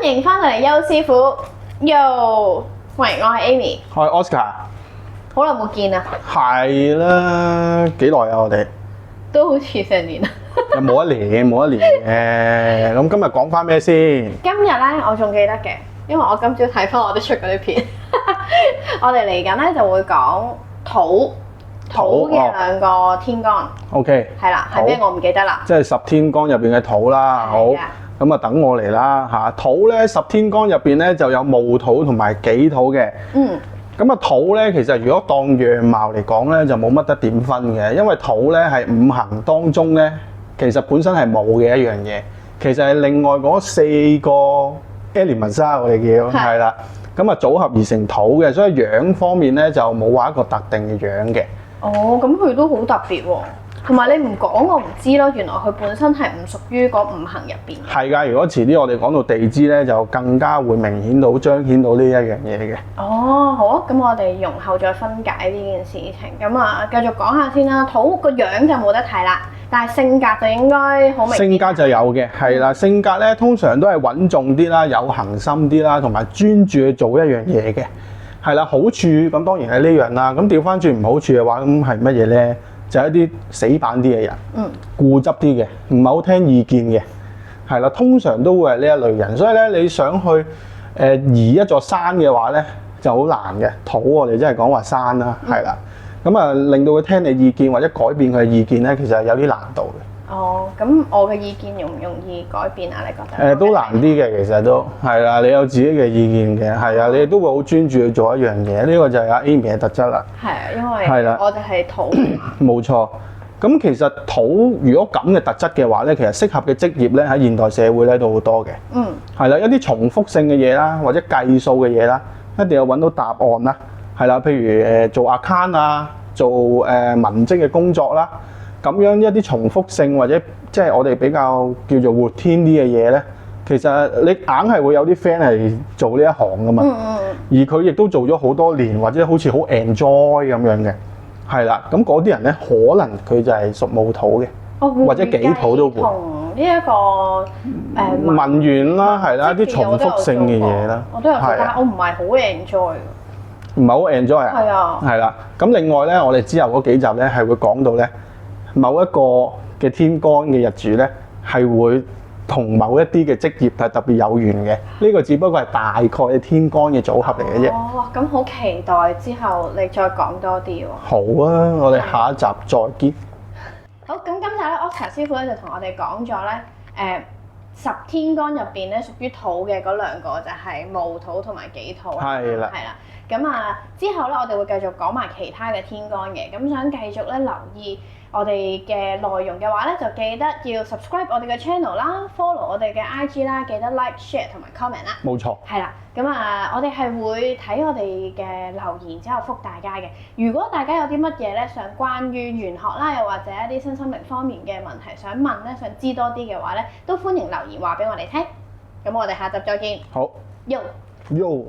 歡迎翻到嚟邱師傅。Yo， 喂，我係 Amy，我係 Oscar，好耐冇見啊，係啦，幾耐啊？我哋都好似成年啦。有冇一年？冇一年嘅。咁今日講翻咩先？今日咧，我仲記得嘅，因為我今朝睇翻我哋出嗰啲片，我哋嚟緊咧就會講土嘅兩個天干。OK，係啦，係咩我唔記得啦。即係十天干入邊嘅土啦。好，咁啊等我嚟啦嚇。土咧十天干入邊咧就有戊土同埋己土嘅。嗯。咁啊土咧其實如果當樣貌嚟講咧就冇乜得點分嘅，因為土咧係五行當中咧其實本身係冇嘅一樣嘢，其實係另外嗰四個 elements 我哋叫係啦。咁啊組合而成土嘅，所以樣方面咧就冇話一個特定嘅樣嘅。哦，咁佢都好特別喎，同埋你唔講我唔知咯，原來佢本身係唔屬於嗰五行入邊。係㗎，如果遲啲我哋講到地支咧，就更加會明顯到彰顯到呢一樣嘢嘅。哦，好啊，咁我哋容後再分解呢件事情。咁啊，繼續講下先啦。土個樣就冇得睇啦，但係性格就應該好明顯。性格就有嘅，係啦。性格咧通常都係穩重啲啦，有恒心啲啦，同埋專注去做一樣嘢嘅。係啦，好處咁當然係呢樣啦。咁調翻轉唔好處嘅話，咁係乜嘢咧？就係一啲死板啲嘅人，固執啲嘅，唔係好聽意見嘅，係啦。通常都會係呢一類人。所以咧，你想去移一座山嘅話咧，就好難嘅。土我哋真係講話山啦，係啦。咁啊，令到佢聽你意見或者改變佢嘅意見咧，其實係有啲難度嘅。哦，咁我嘅意見容唔容易改變啊？你覺得？都難啲嘅，其實都係啦。你有自己嘅意見嘅，係啊，你都會好專注去做一樣嘢。呢個就係阿 Amy 嘅特質啦。係啊，因為我哋係土。冇錯。咁其實土如果咁嘅特質嘅話咧，其實適合嘅職業咧喺現代社會咧都好多嘅。嗯。係啦，一啲重複性嘅嘢啦，或者計數嘅嘢啦，一定要揾到答案啦。係啦，譬如做 account 啊，做文職嘅工作啦。咁樣一啲重複性或者即係我哋比較叫做活天啲嘅嘢咧，其實你硬係會有啲 friend 係做呢一行噶嘛。而佢亦都做咗好多年，或者好似好 enjoy 咁樣嘅，係啦。咁嗰啲人咧，可能佢就係屬戊土嘅，或者己土都會。同呢一個文員啦，係啦，一啲重複性嘅嘢啦。我都有做，但係我唔係好 enjoy。唔係好 enjoy 啊？係啊。係啦。咁另外咧，我哋之後嗰幾集咧係會講到咧。某一個嘅天干嘅日主咧，係會同某一啲嘅職業係特別有緣嘅。呢個只不過係大概嘅天干嘅組合嚟嘅啫。哦，咁好期待之後你再講多啲喎。好啊，我哋下一集再見。好，咁今集咧，Oscar 師傅咧就同我哋講咗咧，十天干入邊咧屬於土嘅嗰兩個就係戊土同埋己土。係啦。係啦。咁啊，之後咧我哋會繼續講埋其他嘅天干嘅。咁想繼續咧留意我哋嘅內容嘅話咧，就記得要 subscribe 我哋嘅 channel 啦 ，follow 我哋嘅 IG 啦，記得 like、share 同埋 comment 啦。冇錯。係啦，咁啊，我哋係會睇我哋嘅留言之後覆大家嘅。如果大家有啲乜嘢咧，想關於玄學啦，又或者一啲身心靈方面嘅問題想問咧，想知多啲嘅話咧，都歡迎留言話俾我哋聽。咁我哋下集再見。好。Yo。